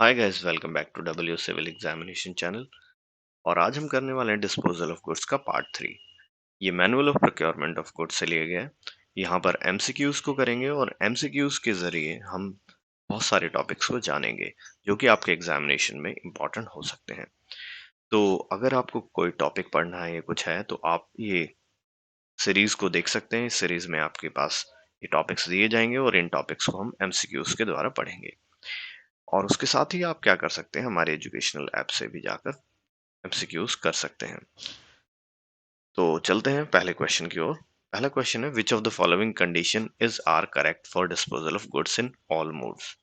Hi guys, welcome back to W civil examination channel. और आज हम करने वाले हैं डिस्पोजल ऑफ गुड्स का पार्ट 3। ये manual of procurement of goods से लिया गया है। यहाँ पर एमसीक्यूज को करेंगे और एमसीक्यूज के जरिए हम बहुत सारे टॉपिक्स को जानेंगे जो कि आपके एग्जामिनेशन में इंपॉर्टेंट हो सकते हैं। तो अगर आपको कोई टॉपिक पढ़ना है या कुछ है तो आप ये सीरीज को देख सकते हैं। इस सीरीज में आपके पास ये टॉपिक्स दिए जाएंगे और इन टॉपिक्स को हम एमसीक्यूज के द्वारा पढ़ेंगे। और उसके साथ ही आप क्या कर सकते हैं, हमारे एजुकेशनल ऐप से भी जाकर एमसीक्यूज कर सकते हैं। तो चलते हैं पहले क्वेश्चन की ओर। पहला क्वेश्चन है, which of the following condition is are correct for disposal of goods in all modes.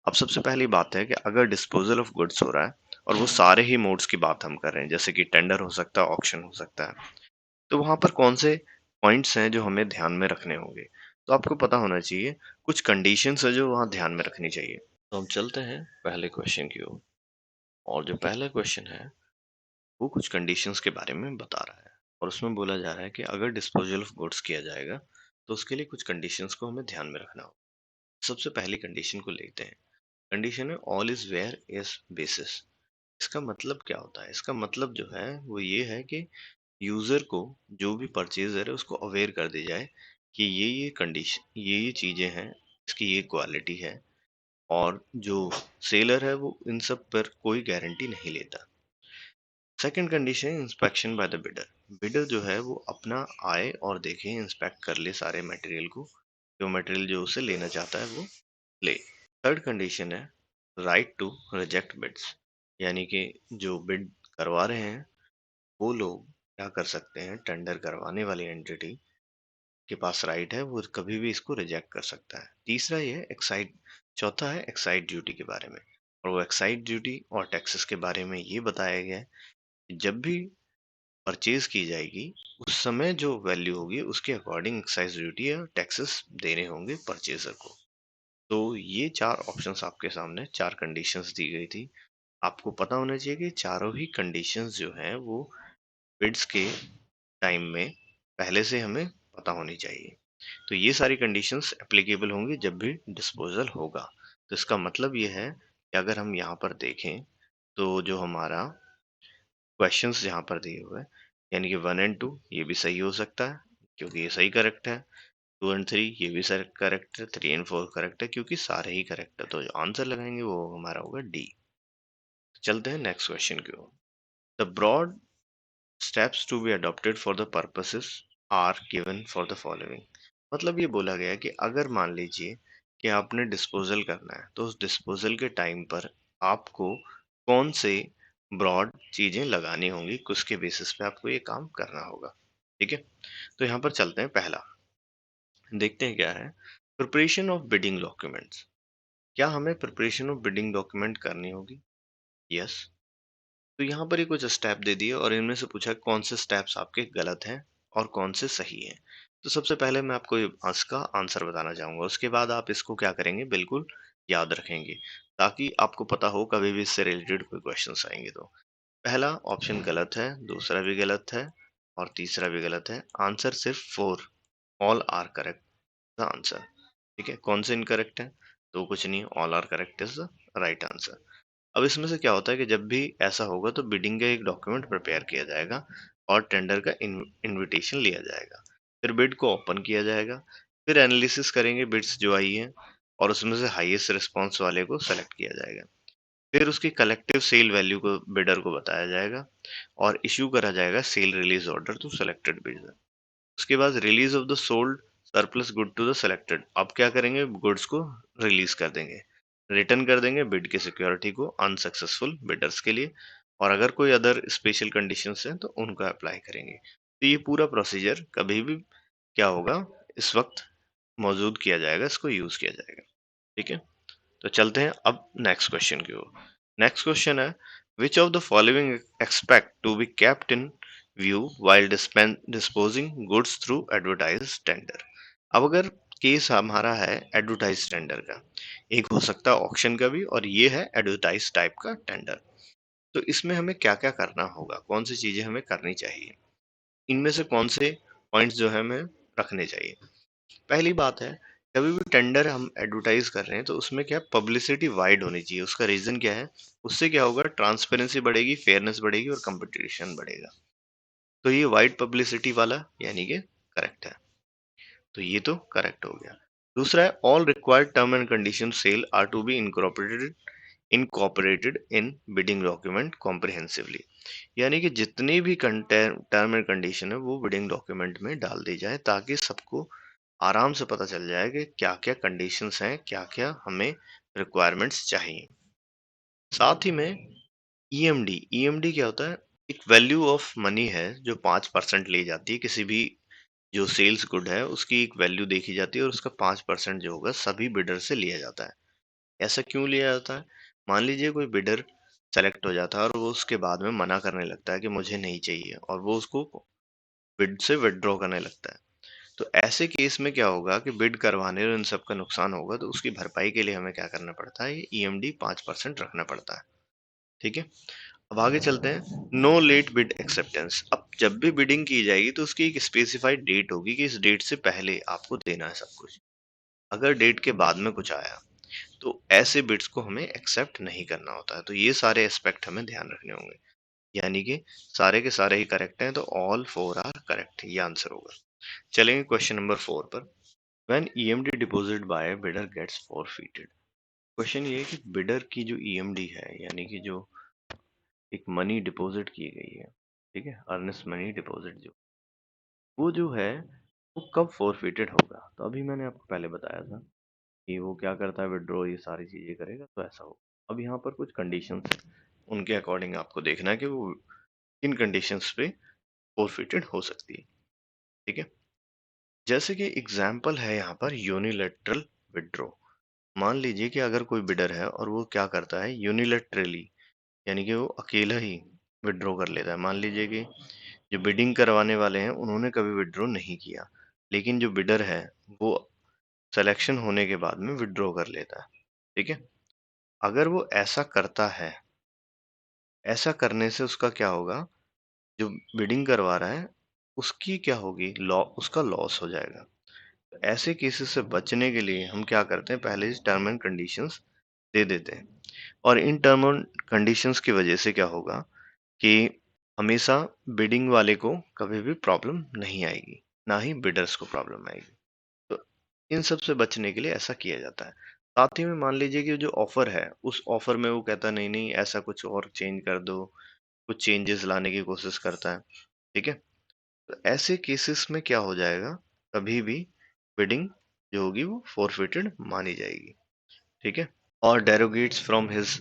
अब सबसे पहली बात है कि अगर डिस्पोजल ऑफ गुड्स हो रहा है और वो सारे ही मोड्स की बात हम कर रहे हैं, जैसे कि टेंडर हो सकता है, ऑक्शन हो सकता है, तो वहां पर कौन से पॉइंट्स हैं जो हमें ध्यान में रखने होंगे। तो आपको पता होना चाहिए कुछ कंडीशंस है जो वहां ध्यान में रखनी चाहिए। तो हम चलते हैं पहले क्वेश्चन की ओर। और जो पहला क्वेश्चन है वो कुछ कंडीशंस के बारे में बता रहा है। और उसमें बोला जा रहा है कि अगर डिस्पोजल ऑफ गुड्स किया जाएगा तो उसके लिए कुछ कंडीशंस को हमें ध्यान में रखना होगा। सबसे पहली कंडीशन को लेते हैं। कंडीशन है all is where is basis. इसका मतलब क्या होता है? इसका मतलब जो है वो ये है कि यूजर को, जो भी परचेजर है, उसको अवेयर कर दी जाए कि ये कंडीशन, ये चीजें हैं, इसकी ये क्वालिटी है। और जो सेलर है वो इन सब पर कोई गारंटी नहीं लेता। सेकंड कंडीशन है inspection by the bidder. Bidder जो है वो अपना आए और देखे, इंस्पेक्ट कर ले सारे मटेरियल को, जो मटेरियल जो उसे लेना चाहता है वो ले। थर्ड कंडीशन है राइट टू रिजेक्ट बिड्स। यानी कि जो बिड करवा रहे हैं वो लोग क्या कर सकते हैं, टेंडर करवाने वाली एंटिटी के पास राइट है, वो कभी भी इसको रिजेक्ट कर सकता है। तीसरा ये है एक्साइड चौथा है एक्साइड ड्यूटी के बारे में। और वो एक्साइड ड्यूटी और टैक्सेस के बारे में ये बताया गया है कि जब भी परचेज की जाएगी उस समय जो वैल्यू होगी उसके अकॉर्डिंग एक्साइज ड्यूटी और टैक्सेस देने होंगे परचेजर को। तो ये चार ऑप्शंस आपके सामने, चार कंडीशंस दी गई थी। आपको पता होना चाहिए कि चारों ही कंडीशंस जो हैं वो बिड्स के टाइम में पहले से हमें पता होनी चाहिए। तो ये सारी कंडीशंस एप्लीकेबल होंगी जब भी डिस्पोजल होगा। तो इसका मतलब ये है कि अगर हम यहाँ पर देखें तो जो हमारा क्वेश्चंस जहाँ पर दिए हुए हैं, यानी कि 1 और 2 ये भी सही हो सकता है क्योंकि ये सही करेक्ट है। 2 और 3 ये भी सर करेक्ट है। 3 और 4 करेक्ट है क्योंकि सारे ही करेक्ट है। तो जो आंसर लगाएंगे वो हमारा होगा डी। चलते हैं नेक्स्ट क्वेश्चन की ओर। The broad steps to be adopted for the purposes are given for the following. मतलब ये बोला गया है कि अगर मान लीजिए कि आपने डिस्पोजल करना है तो उस डिस्पोजल के टाइम पर आपको कौन से ब्रॉड चीजें लगानी होंगी, उसके बेसिस पे आपको ये काम करना होगा। ठीक है, तो यहाँ पर चलते हैं। पहला देखते हैं क्या है, प्रिपरेशन ऑफ बिडिंग डॉक्यूमेंट्स। क्या हमें प्रिपरेशन ऑफ बिडिंग डॉक्यूमेंट करनी होगी? यस। तो यहाँ पर ही कुछ स्टेप दे दिए और इनमें से पूछा कौन से स्टेप्स आपके गलत हैं और कौन से सही हैं। तो सबसे पहले मैं आपको इसका आंसर बताना चाहूंगा, उसके बाद आप इसको क्या करेंगे, बिल्कुल याद रखेंगे, ताकि आपको पता हो कभी भी इससे रिलेटेड कोई क्वेश्चंस आएंगे तो। पहला ऑप्शन गलत है, दूसरा भी गलत है और तीसरा भी गलत है। आंसर सिर्फ 4, all are correct the answer. ठीक है, कौन से इनकरेक्ट है? तो कुछ नहीं, all are correct is the right answer. अब इसमें से क्या होता है कि जब भी ऐसा होगा तो बिडिंग का एक डॉक्यूमेंट प्रिपेयर किया जाएगा और टेंडर का इनविटेशन लिया जाएगा। फिर बिड को ओपन किया जाएगा। फिर एनालिसिस करेंगे बिड्स जो आई हैं और उसमें से हाईएस्ट रिस्पांस वाले को सेलेक्ट किया जाएगा। फिर उसकी कलेक्टिव सेल वैल्यू को बिडर को बताया जाएगा और इशू करा जाएगा sale release order to selected bidder. उसके बाद release of the sold surplus good to the selected. अब क्या करेंगे, गुड्स को रिलीज कर देंगे, रिटर्न कर देंगे बिड की सिक्योरिटी को अनसक्सेसफुल बिडर्स के लिए। और अगर कोई अदर स्पेशल कंडीशंस हैं तो उनको अप्लाई करेंगे। तो ये पूरा प्रोसीजर कभी भी क्या होगा, इस वक्त मौजूद किया जाएगा, इसको यूज किया जाएगा। ठीक है, तो चलते हैं अब नेक्स्ट क्वेश्चन की ओर। नेक्स्ट क्वेश्चन है, which of the following expect to be kept in view while disposing goods through advertised tender। अब अगर केस हमारा है एडवर्टाइज टेंडर का, एक हो सकता है ऑक्शन का भी, और ये है एडवर्टाइज टाइप का टेंडर। तो इसमें हमें क्या क्या करना होगा, कौन सी चीजें हमें करनी चाहिए, इनमें से कौन से पॉइंट्स जो है हमें रखने चाहिए। पहली बात है कभी भी टेंडर हम एडवर्टाइज कर रहे हैं तो उसमें क्या पब्लिसिटी वाइड होनी चाहिए। उसका रीजन क्या है? उससे क्या होगा, ट्रांसपेरेंसी बढ़ेगी, फेयरनेस बढ़ेगी और कंपटीशन बढ़ेगा। तो ये वाइड पब्लिसिटी वाला यानी कि करेक्ट है। तो ये तो करेक्ट हो गया। दूसरा है all required term and condition sale are to be incorporated in bidding document comprehensively. यानी कि जितनी भी टर्म एंड कंडीशन है वो बिडिंग डॉक्यूमेंट में डाल दी जाए, ताकि सबको आराम से पता चल जाए कि क्या क्या कंडीशंस हैं, क्या क्या हमें रिक्वायरमेंट्स चाहिए। साथ ही में ईएमडी, ईएमडी क्या होता है? एक वैल्यू ऑफ मनी है जो 5% ली जाती है। किसी भी जो सेल्स गुड है उसकी एक वैल्यू देखी जाती है और उसका 5% जो होगा सभी बिडर से लिया जाता है। ऐसा क्यों लिया जाता है? मान लीजिए कोई बिडर सेलेक्ट हो जाता है और वो उसके बाद में मना करने लगता है कि मुझे नहीं चाहिए, और वो उसको बिड से विड्रॉ करने लगता है। तो ऐसे केस में क्या होगा कि बिड करवाने और इन सब का नुकसान होगा, तो उसकी भरपाई के लिए हमें क्या करना पड़ता है? ये ईएमडी 5% रखना पड़ता है। ठीक है। अब आगे चलते हैं। No late bid acceptance. अब जब भी बिडिंग की जाएगी तो उसकी एक स्पेसिफाइड डेट होगी कि इस डेट से पहले आपको देना है सब कुछ। अगर डेट के बाद में कुछ आया तो ऐसे बिड्स को हमें एक्सेप्ट नहीं करना होता है। तो ये सारे एस्पेक्ट हमें ध्यान रखने होंगे। यानी कि सारे के सारे ही करेक्ट हैं, तो ऑल फोर आर करेक्ट, ये आंसर होगा। चलेंगे क्वेश्चन नंबर 4 पर। When EMD deposit by bidder gets forfeited. Question ये है कि बिडर की जो ईएमडी है, यानी कि जो एक मनी डिपॉजिट की गई है, ठीक है, अर्नेस्ट मनी डिपॉजिट, जो वो जो है वो कब फॉरफिटेड होगा? तो अभी मैंने आपको पहले बताया था कि वो क्या करता है, विड्रॉ ये सारी चीजें करेगा तो ऐसा होगा। अब यहाँ पर कुछ कंडीशंस हैं, उनके अकॉर्डिंग आपको देखना है कि वो किन कंडीशंस पे फॉरफिटेड हो सकती है। ठीक है। जैसे कि एग्जाम्पल है यहाँ पर यूनिलेटरल विड्रॉ। मान लीजिए कि अगर कोई बिडर है और वो क्या करता है, यूनिलेटरली, यानी कि वो अकेला ही विड्रॉ कर लेता है। मान लीजिए कि जो बिडिंग करवाने वाले हैं उन्होंने कभी विड्रॉ नहीं किया, लेकिन जो बिडर है वो सिलेक्शन होने के बाद में विड्रॉ कर लेता है। ठीक है। अगर वो ऐसा करता है, ऐसा करने से उसका क्या होगा, जो बिडिंग करवा रहा है उसकी क्या होगी, उसका लॉस हो जाएगा। तो ऐसे केसेस से बचने के लिए हम क्या करते हैं, पहले टर्म एंड कंडीशंस दे देते हैं। और इन टर्म एंड कंडीशंस की वजह से क्या होगा कि हमेशा बिडिंग वाले को कभी भी प्रॉब्लम नहीं आएगी, ना ही बिडर्स को प्रॉब्लम आएगी। तो इन सब से बचने के लिए ऐसा किया जाता है। साथ ही में मान लीजिए कि जो ऑफर है उस ऑफर में वो कहता है नहीं नहीं ऐसा कुछ और चेंज कर दो, कुछ चेंजेस लाने की कोशिश करता है। ठीक है। तो ऐसे केसेस में क्या हो जाएगा, कभी भी बिडिंग जो होगी वो फोरफिटेड मानी जाएगी। ठीक है। और डेरोगेट्स फ्रॉम हिज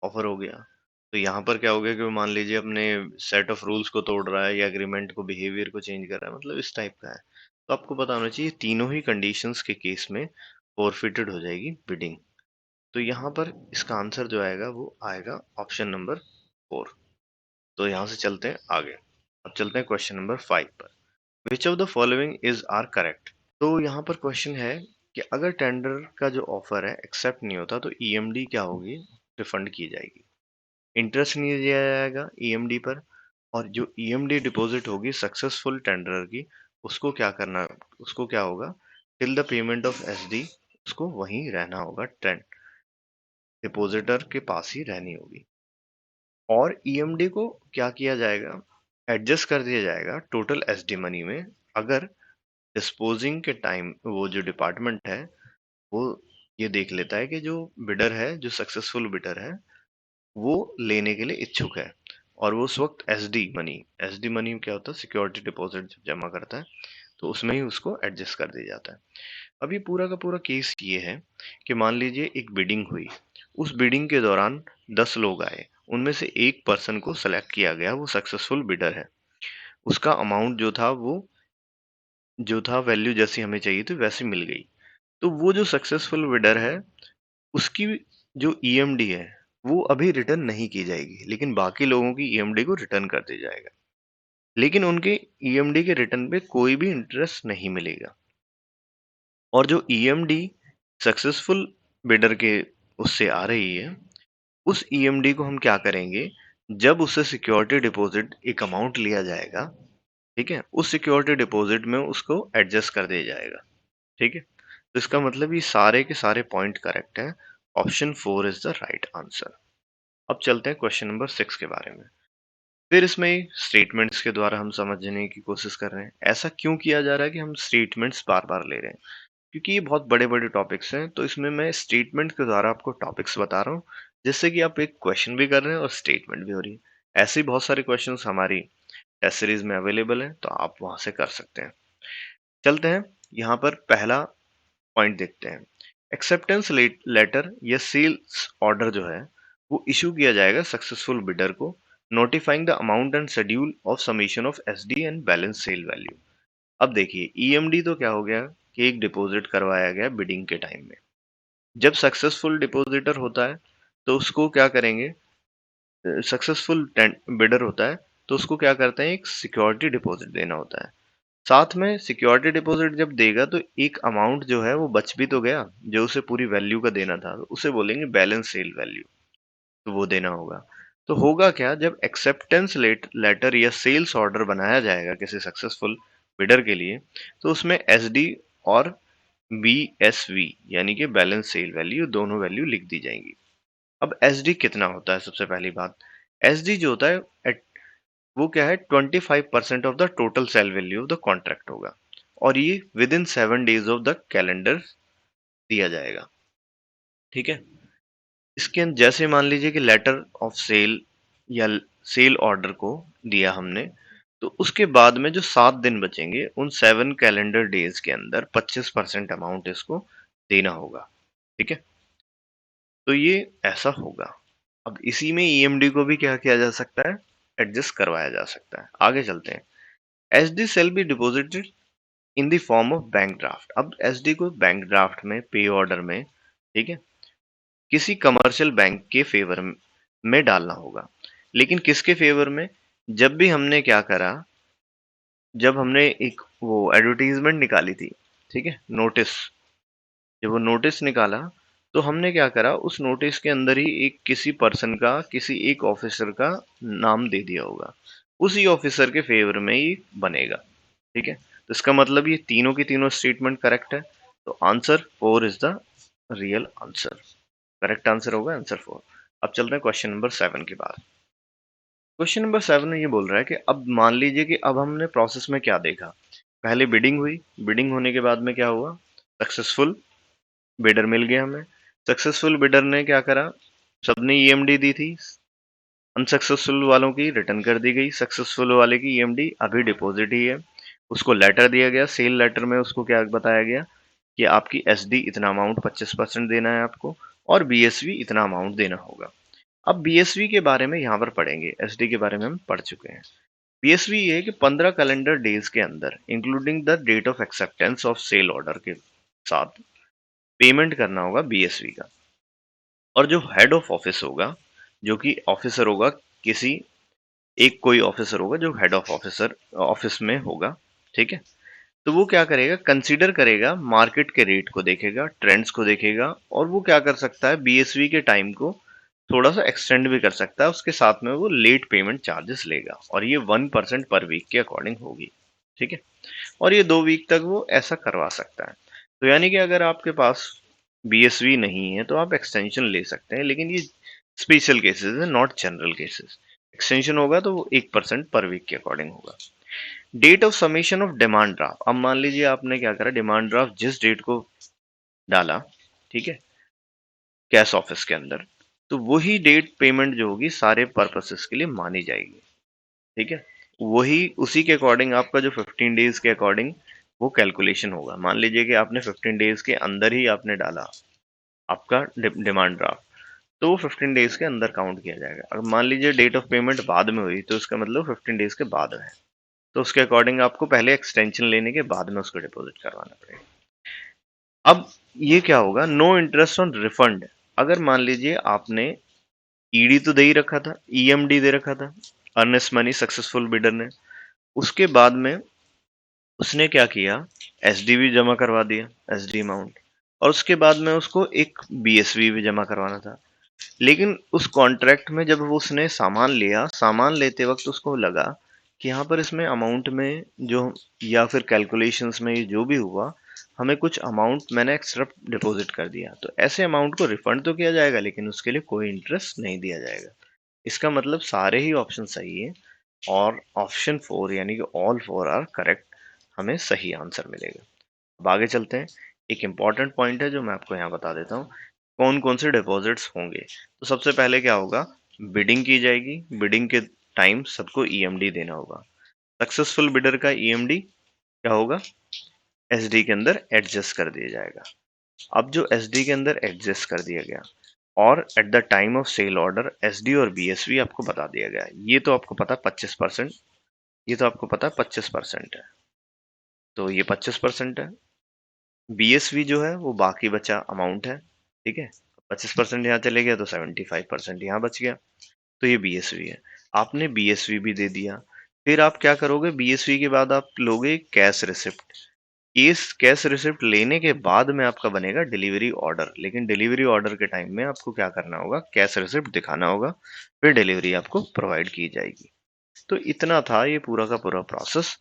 ऑफर हो गया। तो यहाँ पर क्या हो गया कि वो मान लीजिए अपने सेट ऑफ रूल्स को तोड़ रहा है या एग्रीमेंट को, बिहेवियर को चेंज कर रहा है, मतलब इस टाइप का है। तो आपको पता होना चाहिए तीनों ही कंडीशंस के केस में फॉरफिटेड हो जाएगी बिडिंग। तो यहाँ पर इसका आंसर जो आएगा वो आएगा ऑप्शन नंबर 4। तो यहाँ से चलते हैं आगे। अब चलते हैं क्वेश्चन नंबर 5 पर। Which of the following is are correct. तो यहाँ पर क्वेश्चन है कि अगर टेंडर का जो ऑफर है एक्सेप्ट नहीं होता तो ईएमडी क्या होगी, रिफंड की जाएगी। इंटरेस्ट नहीं दिया जाएगा ईएमडी पर। और जो ईएमडी डिपॉजिट होगी सक्सेसफुल टेंडरर की, उसको क्या करना, उसको क्या होगा, till the payment of SD, उसको वहीं रहना होगा, टेंड डिपॉजिटर के पास ही रहनी होगी। और ईएमडी को क्या किया जाएगा, एडजस्ट कर दिया जाएगा टोटल एसडी मनी में, अगर डिस्पोजिंग के टाइम वो जो डिपार्टमेंट है वो ये देख लेता है कि जो बिडर है, जो सक्सेसफुल बिडर है, वो लेने के लिए इच्छुक है, और वो उस वक्त एसडी मनी क्या होता है, सिक्योरिटी डिपॉजिट जमा करता है, तो उसमें ही उसको एडजस्ट कर दिया जाता है। अब ये पूरा का पूरा केस ये है कि मान लीजिए एक बिडिंग हुई, उस बिडिंग के दौरान 10 लोग आए, उनमें से एक पर्सन को सेलेक्ट किया गया, वो सक्सेसफुल बिडर है। उसका अमाउंट जो था वैल्यू जैसी हमें चाहिए थी वैसी मिल गई। तो वो जो सक्सेसफुल बिडर है उसकी जो ईएमडी है वो अभी रिटर्न नहीं की जाएगी, लेकिन बाकी लोगों की ईएमडी को रिटर्न कर दिया जाएगा। लेकिन उनके ईएमडी के रिटर्न पे कोई भी इंटरेस्ट नहीं मिलेगा। और जो ईएमडी सक्सेसफुल बिडर के उससे आ रही है, उस ईएमडी को हम क्या करेंगे, जब उससे सिक्योरिटी डिपॉजिट एक अमाउंट लिया जाएगा, ठीक है, उस सिक्योरिटी डिपॉजिट में उसको एडजस्ट कर दिया जाएगा। ठीक है। तो इसका मतलब ये सारे के सारे पॉइंट करेक्ट हैं। Option 4 is the right answer. अब चलते हैं क्वेश्चन नंबर 6 के बारे में। फिर इसमें स्टेटमेंट्स के द्वारा हम समझने की कोशिश कर रहे हैं। ऐसा क्यों किया जा रहा है कि हम स्टेटमेंट्स बार-बार ले रहे हैं? क्योंकि ये बहुत बड़े-बड़े टॉपिक्स हैं, तो इसमें मैं स्टेटमेंट के द्वारा आपको टॉपिक्स बता रहा हूँ, जिससे कि आप एक क्वेश्चन भी कर रहे हैं और स्टेटमेंट भी हो रही है। ऐसे ही बहुत सारे क्वेश्चंस हमारी टेस्ट सीरीज में अवेलेबल हैं, तो आप वहाँ से कर सकते हैं। चलते हैं, यहाँ पर पहला पॉइंट देखते हैं। एक्सेप्टेंस लेटर या सेल्स ऑर्डर जो है, वो इशू किया जाएगा सक्सेसफुल बिडर को, notifying the amount and schedule of submission of SD and balance sale value. अब देखिए, ईएमडी तो क्या हो गया कि एक डिपॉजिट करवाया गया बिडिंग के टाइम में। जब सक्सेसफुल डिपॉजिटर होता है, तो उसको क्या करेंगे, सक्सेसफुल बिडर होता है, तो उसको क्या करते हैं, एक सिक्योरिटी डिपॉजिट देना होता है। साथ में सिक्योरिटी डिपॉजिट जब देगा तो एक अमाउंट जो है वो बच भी तो गया, जो उसे पूरी वैल्यू का देना था, तो उसे बोलेंगे बैलेंस सेल वैल्यू, तो वो देना होगा। तो होगा क्या, जब एक्सेप्टेंस लेटर या सेल्स ऑर्डर बनाया जाएगा किसी सक्सेसफुल बिडर के लिए, तो उसमें एसडी और बीएसवी यानी कि बैलेंस सेल वैल्यू, दोनों वैल्यू लिख दी जाएंगी। अब एसडी कितना होता है, सबसे पहली बात, एसडी जो होता है वो क्या है, 25% of the total sale value of the contract होगा, और ये with in 7 days of the calendar दिया जाएगा। ठीक है, इसके जैसे मान लीजिए कि लेटर ऑफ सेल या सेल ऑर्डर को दिया हमने, तो उसके बाद में जो 7 दिन बचेंगे, उन 7 कैलेंडर डेज के अंदर 25% अमाउंट इसको देना होगा। ठीक है, तो ये ऐसा होगा। अब इसी में ईएमडी को भी क्या किया जा सकता है, एडजस्ट करवाया जा सकता है। आगे चलते हैं। SD shall be deposited in the form of bank draft. अब एसडी को बैंक ड्राफ्ट में, पे ऑर्डर में, ठीक है, किसी कमर्शियल बैंक के फेवर में डालना होगा। लेकिन किसके फेवर में, जब भी हमने क्या करा, जब हमने एक वो एडवर्टीजमेंट निकाली थी, ठीक है, नोटिस, जब वो नोटिस निकाला, तो हमने क्या करा, उस नोटिस के अंदर ही एक किसी पर्सन का, किसी एक ऑफिसर का नाम दे दिया होगा, उसी ऑफिसर के फेवर में ही बनेगा। ठीक है, तो इसका मतलब ये तीनों की तीनों स्टेटमेंट करेक्ट है, तो answer 4 is the real answer. Correct answer होगा आंसर 4। अब चलते हैं क्वेश्चन नंबर 7 के बाद। क्वेश्चन नंबर 7 में ये बोल रहा है कि अब मान लीजिए कि अब हमने प्रोसेस में क्या देखा, पहले बिडिंग हुई, बिडिंग होने के बाद में क्या हुआ, सक्सेसफुल बिडर मिल गया हमें। सक्सेसफुल बिडर ने क्या करा, सबने ईएमडी दी थी, अनसक्सेसफुल वालों की रिटर्न कर दी गई, सक्सेसफुल वाले की ईएमडी अभी डिपॉजिट ही है। उसको लेटर दिया गया, सेल लेटर में उसको क्या बताया गया कि आपकी एसडी इतना अमाउंट 25% देना है आपको, और बीएसवी इतना अमाउंट देना होगा। अब बीएसवी के बारे में यहाँ पर पढ़ेंगे, एसडी के बारे में हम पढ़ चुके हैं। बीएसवी ये है कि 15 कैलेंडर डेज के अंदर, including the date of acceptance of sale order के साथ पेमेंट करना होगा बीएसवी का। और जो हेड ऑफ ऑफिस होगा, जो कि ऑफिसर होगा, किसी एक कोई ऑफिसर होगा जो हेड ऑफ ऑफिसर ऑफिस में होगा, ठीक है, तो वो क्या करेगा, कंसीडर करेगा, मार्केट के रेट को देखेगा, ट्रेंड्स को देखेगा, और वो क्या कर सकता है, बीएसवी के टाइम को थोड़ा सा एक्सटेंड भी कर सकता है, उसके साथ में वो लेट पेमेंट चार्जेस लेगा, और ये 1% पर वीक के अकॉर्डिंग होगी। ठीक है, और ये 2 वीक तक वो ऐसा करवा सकता है। तो यानी कि अगर आपके पास बीएसवी नहीं है तो आप एक्सटेंशन ले सकते हैं, लेकिन ये स्पेशल केसेस है, नॉट जनरल केसेस। एक्सटेंशन होगा तो वो 1% पर वीक के अकॉर्डिंग होगा। Date of submission of demand draft. अब मान लीजिए आपने क्या करा, डिमांड ड्राफ्ट जिस डेट को डाला, ठीक है, कैश ऑफिस के अंदर, तो वही डेट पेमेंट जो होगी सारे पर्पसेस के लिए मानी जाएगी। ठीक है, वही उसी के अकॉर्डिंग आपका जो 15 डेज के अकॉर्डिंग वो कैलकुलेशन होगा। मान लीजिए कि आपने 15 डेज के अंदर ही आपने डाला आपका डिमांड ड्राफ्ट, तो वो 15 डेज के अंदर काउंट किया जाएगा। अगर मान लीजिए डेट ऑफ पेमेंट बाद में हुई, तो उसका मतलब 15 डेज के बाद है, तो उसके अकॉर्डिंग आपको पहले एक्सटेंशन लेने के बाद में उसको डिपॉजिट करवाना पड़ेगा। अब ये क्या होगा, नो इंटरेस्ट ऑन रिफंड। अगर मान लीजिए आपने ईडी तो दे ही रखा था, ईएमडी दे रखा था, अर्नेस्ट मनी सक्सेसफुल बिडर ने, उसके बाद में उसने क्या किया, एसडी भी जमा करवा दिया, एसडी अमाउंट, और उसके बाद में उसको एक बीएसवी भी जमा करवाना था। लेकिन उस कॉन्ट्रैक्ट में जब वो उसने सामान लिया, सामान लेते वक्त उसको लगा कि यहाँ पर इसमें अमाउंट में जो, या फिर कैलकुलेशंस में जो भी हुआ, हमें कुछ अमाउंट मैंने एक्स्ट्रा डिपॉजिट कर दिया, तो ऐसे अमाउंट को रिफंड तो किया जाएगा लेकिन उसके लिए कोई इंटरेस्ट नहीं दिया जाएगा। इसका मतलब सारे ही ऑप्शन सही है और ऑप्शन 4 यानी कि ऑल 4 आर करेक्ट, हमें सही आंसर मिलेगा। अब आगे चलते हैं। एक इम्पॉर्टेंट पॉइंट है जो मैं आपको यहाँ बता देता हूँ, कौन कौन से डिपॉजिट्स होंगे। तो सबसे पहले क्या होगा, बिडिंग की जाएगी। बिडिंग के टाइम सबको ईएमडी देना होगा। सक्सेसफुल बिडर का ईएमडी क्या होगा, एसडी के अंदर एडजस्ट कर दिया जाएगा। अब जो एसडी के अंदर एडजस्ट कर दिया गया और at the time of sale order SD और बीएसवी आपको बता दिया गया, ये तो आपको पता 25%, ये तो आपको पता 25% है, तो ये 25% है। बीएसवी जो है वो बाकी बचा अमाउंट है, ठीक है। 25% यहाँ चले गया तो 75% यहाँ बच गया, तो ये बीएसवी है। आपने बीएसवी भी दे दिया। फिर आप क्या करोगे, बीएसवी के बाद आप लोगे कैश रिसिप्ट। इस कैश रिसिप्ट लेने के बाद में आपका बनेगा डिलीवरी ऑर्डर, लेकिन डिलीवरी ऑर्डर के टाइम में आपको क्या करना होगा, कैश रिसिप्ट दिखाना होगा, फिर डिलीवरी आपको प्रोवाइड की जाएगी। तो इतना था ये पूरा का पूरा प्रोसेस।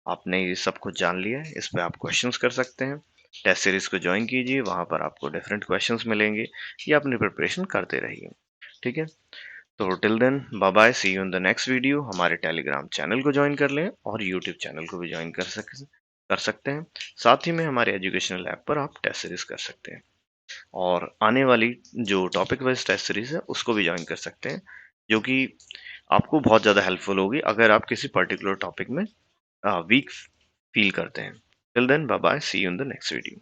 आपने ये सब कुछ जान लिया है, इस पे आप क्वेश्चंस कर सकते हैं। टेस्ट सीरीज को ज्वाइन कीजिए, वहां पर आपको डिफरेंट क्वेश्चंस मिलेंगे, ये अपनी प्रिपरेशन करते रहिए, ठीक है। तो till then bye bye, see you in the next video. हमारे टेलीग्राम चैनल को ज्वाइन कर लें और यूट्यूब चैनल को भी ज्वाइन कर सकते हैं। साथ ही में हमारे एजुकेशनल ऐप पर आप टेस्ट सीरीज कर सकते हैं और आने वाली जो टॉपिक वाइज टेस्ट सीरीज है उसको भी ज्वाइन कर सकते हैं, जो कि आपको बहुत ज़्यादा हेल्पफुल होगी अगर आप किसी पर्टिकुलर टॉपिक में वीक फील करते हैं। Till then bye bye, see you in the next video.